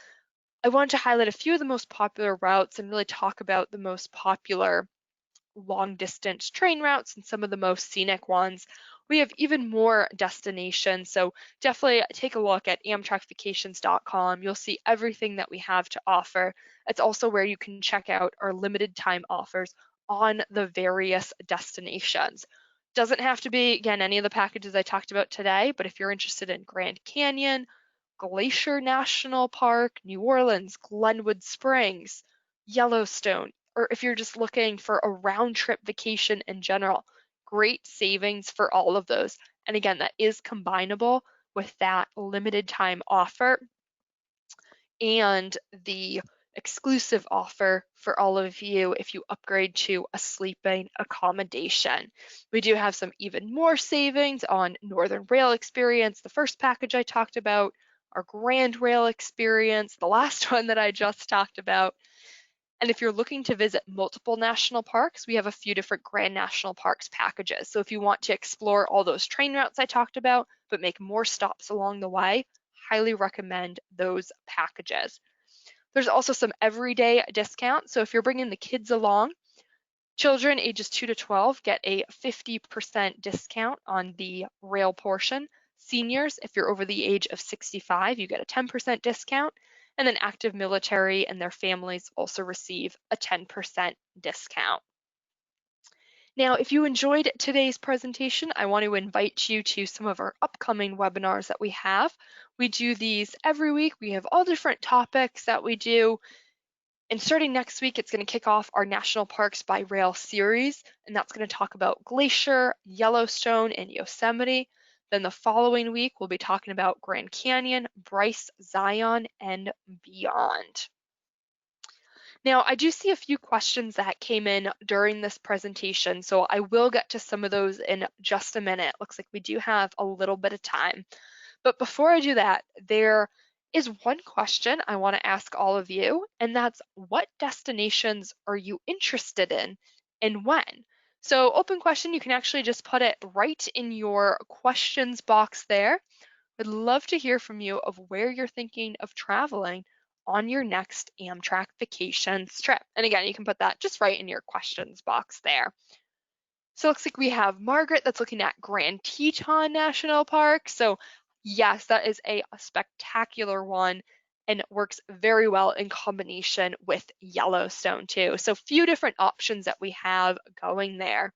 I wanted to highlight a few of the most popular routes and really talk about the most popular long distance train routes and some of the most scenic ones. We have even more destinations, so definitely take a look at amtrakvacations.com. You'll see everything that we have to offer. It's also where you can check out our limited time offers on the various destinations. Doesn't have to be, again, any of the packages I talked about today, but if you're interested in Grand Canyon, Glacier National Park, New Orleans, Glenwood Springs, Yellowstone, or if you're just looking for a round trip vacation in general, great savings for all of those. And again, that is combinable with that limited time offer and the exclusive offer for all of you if you upgrade to a sleeping accommodation. We do have some even more savings on Northern Rail Experience, the first package I talked about, our Grand Rail Experience, the last one that I just talked about. And if you're looking to visit multiple national parks, we have a few different Grand National Parks packages. So if you want to explore all those train routes I talked about, but make more stops along the way, highly recommend those packages. There's also some everyday discounts. So if you're bringing the kids along, Children ages 2 to 12 get a 50% discount on the rail portion. Seniors, if you're over the age of 65, you get a 10% discount. And then active military and their families also receive a 10% discount. Now, if you enjoyed today's presentation, I want to invite you to some of our upcoming webinars that we have. We do these every week. We have all different topics that we do. And starting next week, it's going to kick off our National Parks by Rail series, and that's going to talk about Glacier, Yellowstone, and Yosemite. Then the following week, we'll be talking about Grand Canyon, Bryce, Zion, and beyond. Now, I do see a few questions that came in during this presentation, so I will get to some of those in just a minute. Looks like we do have a little bit of time. But before I do that, there is one question I want to ask all of you, and that's what destinations are you interested in and when? So open question, you can actually just put it right in your questions box there. I'd love to hear from you of where you're thinking of traveling on your next Amtrak vacations trip. And again, you can put that just right in your questions box there. So it looks like we have Margaret that's looking at Grand Teton National Park. So yes, that is a spectacular one and works very well in combination with Yellowstone too. So few different options that we have going there.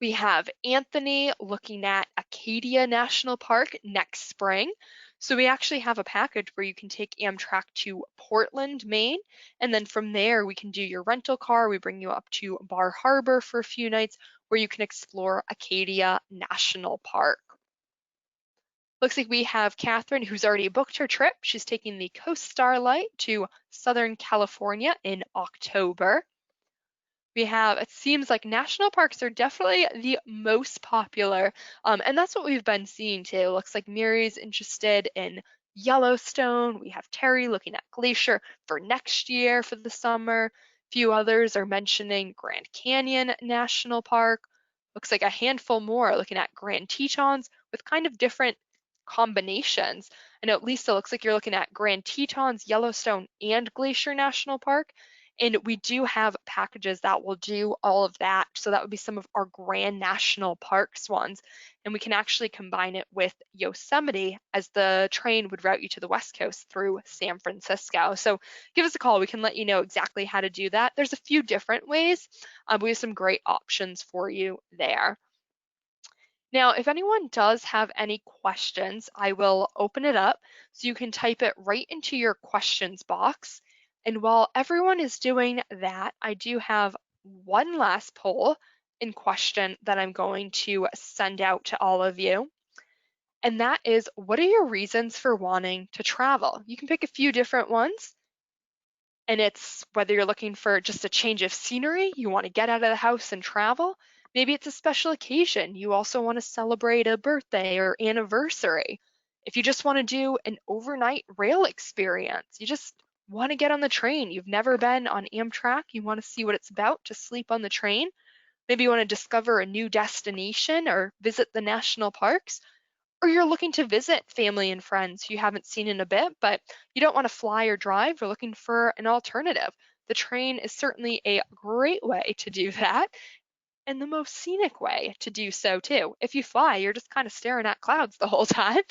We have Anthony looking at Acadia National Park next spring. So we actually have a package where you can take Amtrak to Portland, Maine, and then from there we can do your rental car. We bring you up to Bar Harbor for a few nights where you can explore Acadia National Park. Looks like we have Catherine who's already booked her trip. She's taking the Coast Starlight to Southern California in October. We have, it seems like national parks are definitely the most popular, and that's what we've been seeing too. Looks like Mary's interested in Yellowstone. We have Terry looking at Glacier for next year for the summer. A few others are mentioning Grand Canyon National Park. Looks like a handful more looking at Grand Tetons with kind of different combinations. I know at least it looks like you're looking at Grand Tetons, Yellowstone, and Glacier National Park. And we do have packages that will do all of that. So that would be some of our Grand National Parks ones. And we can actually combine it with Yosemite as the train would route you to the West Coast through San Francisco. So give us a call. We can let you know exactly how to do that. There's a few different ways. We have some great options for you there. Now, if anyone does have any questions, I will open it up so you can type it right into your questions box. And while everyone is doing that, I do have one last poll in question that I'm going to send out to all of you. And that is, what are your reasons for wanting to travel? You can pick a few different ones. And it's whether you're looking for just a change of scenery, you want to get out of the house and travel. Maybe it's a special occasion. You also want to celebrate a birthday or anniversary. If you just want to do an overnight rail experience, you just want to get on the train. You've never been on Amtrak. You want to see what it's about to sleep on the train. Maybe you want to discover a new destination or visit the national parks. Or you're looking to visit family and friends you haven't seen in a bit, but you don't want to fly or drive. You're looking for an alternative. The train is certainly a great way to do that and the most scenic way to do so too. If you fly, you're just kind of staring at clouds the whole time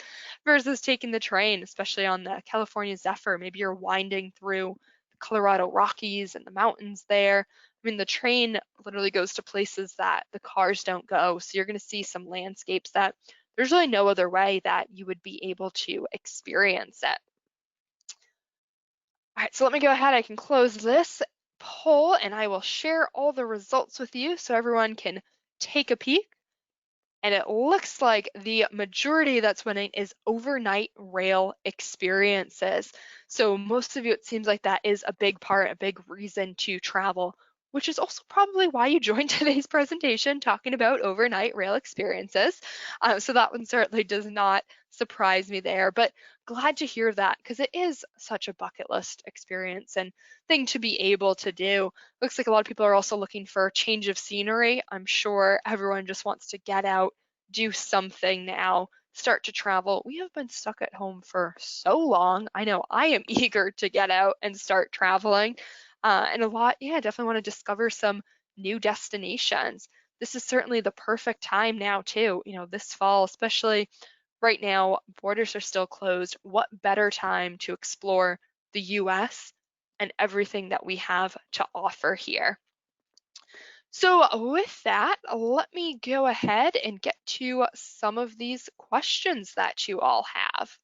versus taking the train, especially on the California Zephyr. Maybe you're winding through the Colorado Rockies and the mountains there. I mean, the train literally goes to places that the cars don't go. So you're going to see some landscapes that there's really no other way that you would be able to experience it. All right, so let me go ahead. I can close this poll and I will share all the results with you so everyone can take a peek. And it looks like the majority that's winning is overnight rail experiences. So most of you, it seems like that is a big part, a big reason to travel, which is also probably why you joined today's presentation talking about overnight rail experiences. So that one certainly does not surprise me there, but glad to hear that because it is such a bucket list experience and thing to be able to do. Looks like a lot of people are also looking for a change of scenery. I'm sure everyone just wants to get out, do something now, start to travel. We have been stuck at home for so long. I know I am eager to get out and start traveling. And a lot, yeah, definitely want to discover some new destinations. This is certainly the perfect time now too, this fall, especially right now, borders are still closed. What better time to explore the US and everything that we have to offer here? So, with that, let me go ahead and get to some of these questions that you all have.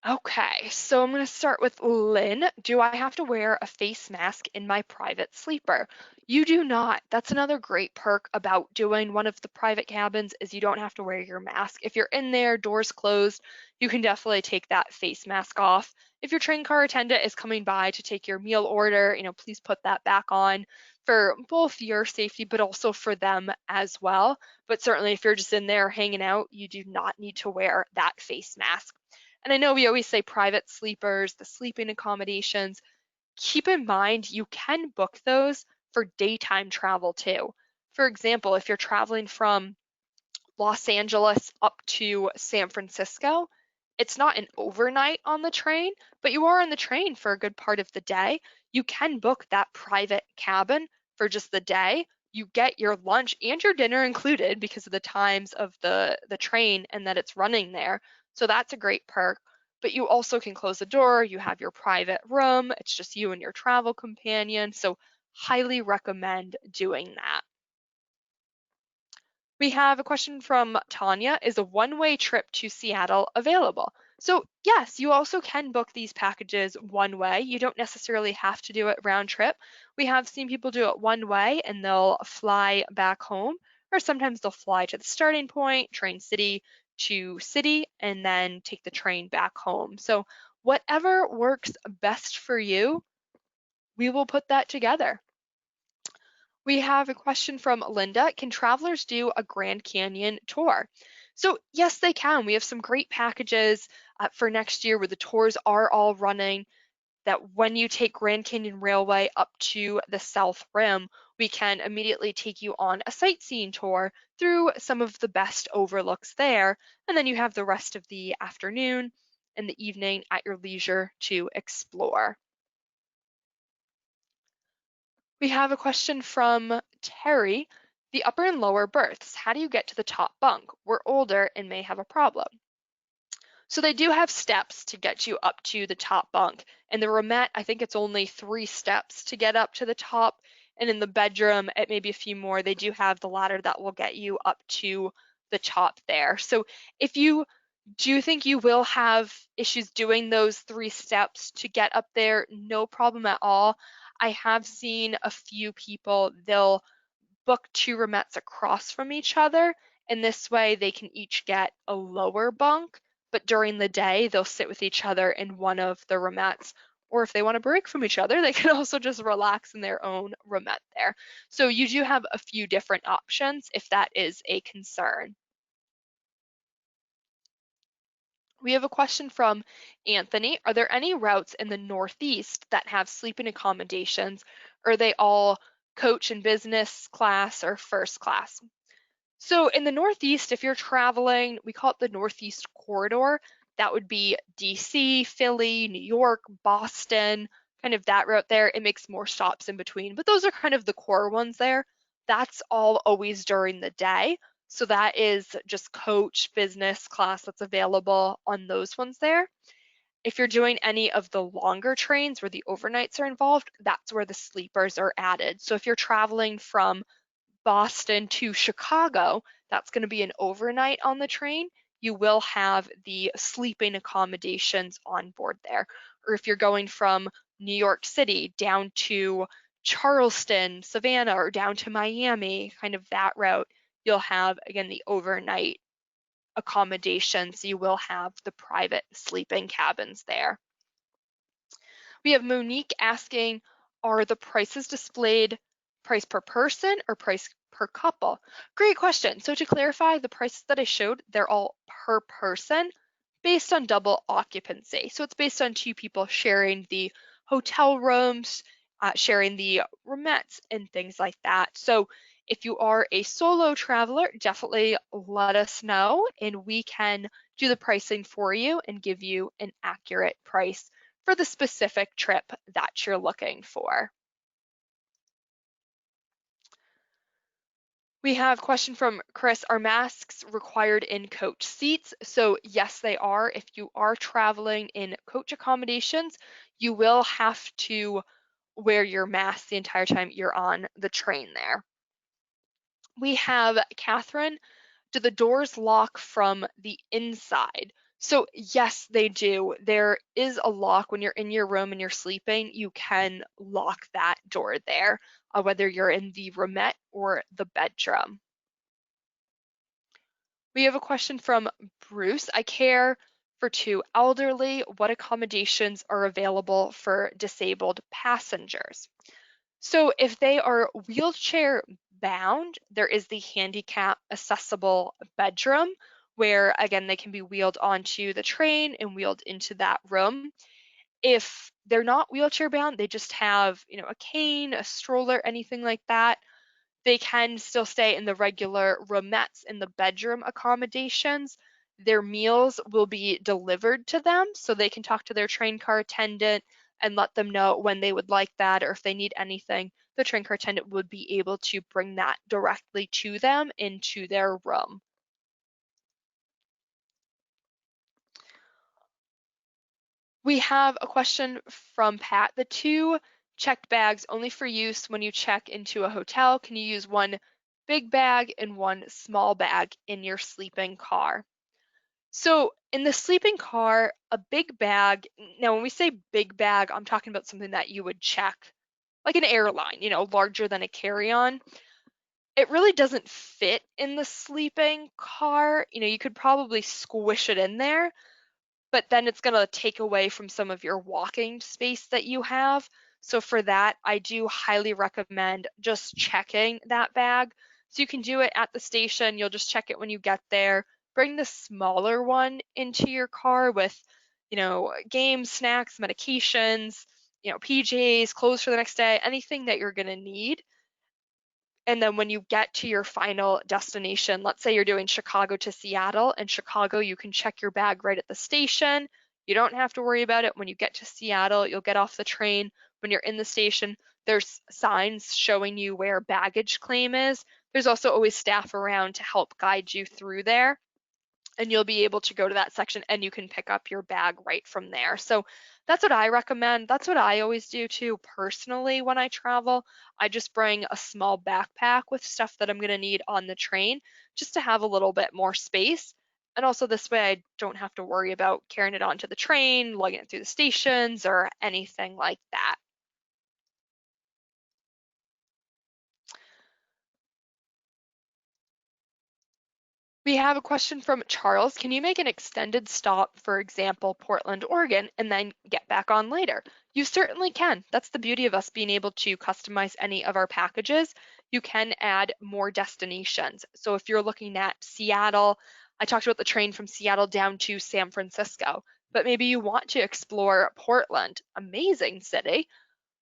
Okay, so I'm going to start with Lynn. Do I have to wear a face mask in my private sleeper? You do not. That's another great perk about doing one of the private cabins is you don't have to wear your mask. If you're in there, doors closed, you can definitely take that face mask off. If your train car attendant is coming by to take your meal order, please put that back on for both your safety, but also for them as well. But certainly if you're just in there hanging out, you do not need to wear that face mask. And I know we always say private sleepers, the sleeping accommodations. Keep in mind you can book those for daytime travel too. For example, if you're traveling from Los Angeles up to San Francisco, it's not an overnight on the train, but you are on the train for a good part of the day. You can book that private cabin for just the day. You get your lunch and your dinner included because of the times of the train and that it's running there. So that's a great perk. But you also can close the door, you have your private room, it's just you and your travel companion. So highly recommend doing that. We have a question from Tanya. Is a one-way trip to Seattle available? So yes, you also can book these packages one way. You don't necessarily have to do it round trip. We have seen people do it one way and they'll fly back home, or sometimes they'll fly to the starting point, train city to city, and then take the train back home. So whatever works best for you, we will put that together. We have a question from Linda. Can travelers do a Grand Canyon tour? So yes, they can. We have some great packages for next year where the tours are all running. That when you take Grand Canyon Railway up to the South Rim, we can immediately take you on a sightseeing tour through some of the best overlooks there. And then you have the rest of the afternoon and the evening at your leisure to explore. We have a question from Terry. The upper and lower berths, how do you get to the top bunk? We're older and may have a problem. So they do have steps to get you up to the top bunk. In the roomette, I think it's only 3 steps to get up to the top. And in the bedroom, it may be a few more. They do have the ladder that will get you up to the top there. So if you do think you will have issues doing those 3 steps to get up there, no problem at all. I have seen a few people, they'll book 2 roomettes across from each other, and this way they can each get a lower bunk, but during the day they'll sit with each other in one of the roomettes. Or if they want to break from each other, they can also just relax in their own roomette there. So you do have a few different options if that is a concern. We have a question from Anthony. Are there any routes in the Northeast that have sleeping accommodations? Or are they all coach and business class or first class? So in the Northeast, if you're traveling, we call it the Northeast corridor. That would be DC, Philly, New York, Boston, kind of that route there. It makes more stops in between, but those are kind of the core ones there. That's all always during the day. So that is just coach, business class that's available on those ones there. If you're doing any of the longer trains where the overnights are involved, that's where the sleepers are added. So if you're traveling from Boston to Chicago, that's going to be an overnight on the train. You will have the sleeping accommodations on board there. Or if you're going from New York City down to Charleston, Savannah, or down to Miami, kind of that route, you'll have, again, the overnight accommodations. You will have the private sleeping cabins there. We have Monique asking, are the prices displayed price per person or price per couple? Great question. So to clarify, the prices that I showed, they're all per person based on double occupancy. So it's based on 2 people sharing the hotel rooms, sharing the roomettes and things like that. So if you are a solo traveler, definitely let us know and we can do the pricing for you and give you an accurate price for the specific trip that you're looking for. We have a question from Chris. Are masks required in coach seats? So yes, they are. If you are traveling in coach accommodations, you will have to wear your mask the entire time you're on the train there. We have Catherine. Do the doors lock from the inside? So yes, they do. There is a lock when you're in your room and you're sleeping. You can lock that door there, whether you're in the roomette or the bedroom. We have a question from Bruce. I care for two elderly. What accommodations are available for disabled passengers? So if they are wheelchair bound, there is the handicap accessible bedroom where again they can be wheeled onto the train and wheeled into that room. If they're not wheelchair bound, they just have, a cane, a stroller, anything like that, they can still stay in the regular roomettes in the bedroom accommodations. Their meals will be delivered to them so they can talk to their train car attendant and let them know when they would like that, or if they need anything, the train car attendant would be able to bring that directly to them into their room. We have a question from Pat. The two checked bags only for use when you check into a hotel. Can you use one big bag and one small bag in your sleeping car? So in the sleeping car, a big bag, now when we say big bag, I'm talking about something that you would check, like an airline, larger than a carry-on. It really doesn't fit in the sleeping car. You could probably squish it in there, but then it's going to take away from some of your walking space that you have. So for that, I do highly recommend just checking that bag. So you can do it at the station. You'll just check it when you get there. Bring the smaller one into your car with, games, snacks, medications, PJs, clothes for the next day, anything that you're going to need. And then when you get to your final destination, let's say you're doing Chicago to Seattle, and Chicago, you can check your bag right at the station. You don't have to worry about it when you get to Seattle. You'll get off the train. When you're in the station, there's signs showing you where baggage claim is. There's also always staff around to help guide you through there, and you'll be able to go to that section and you can pick up your bag right from there. So that's what I recommend. That's what I always do too personally when I travel. I just bring a small backpack with stuff that I'm going to need on the train just to have a little bit more space. And also this way I don't have to worry about carrying it onto the train, lugging it through the stations or anything like that. We have a question from Charles. Can you make an extended stop, for example, Portland, Oregon, and then get back on later? You certainly can. That's the beauty of us being able to customize any of our packages. You can add more destinations. So if you're looking at Seattle, I talked about the train from Seattle down to San Francisco, but maybe you want to explore Portland. Amazing city.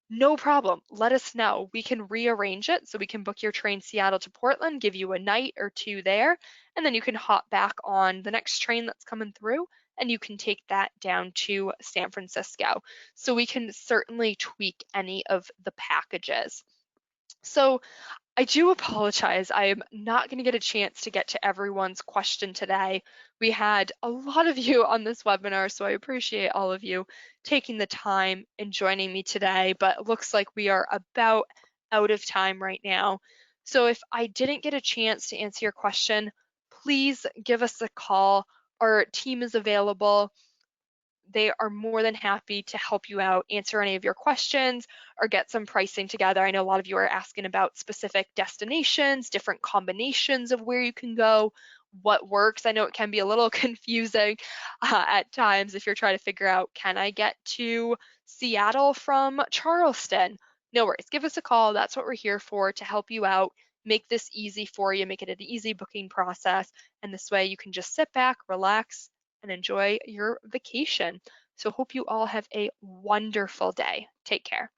No problem. Let us know. We can rearrange it so we can book your train Seattle to Portland, give you a night or two there, and then you can hop back on the next train that's coming through and you can take that down to San Francisco. So we can certainly tweak any of the packages. So I do apologize. I am not going to get a chance to get to everyone's question today. We had a lot of you on this webinar, so I appreciate all of you taking the time and joining me today, but it looks like we are about out of time right now. So if I didn't get a chance to answer your question, please give us a call. Our team is available. They are more than happy to help you out, answer any of your questions, or get some pricing together. I know a lot of you are asking about specific destinations, different combinations of where you can go, what works. I know it can be a little confusing at times if you're trying to figure out, can I get to Seattle from Charleston? No worries, give us a call. That's what we're here for, to help you out, make this easy for you, make it an easy booking process. And this way you can just sit back, relax, and enjoy your vacation. So hope you all have a wonderful day. Take care.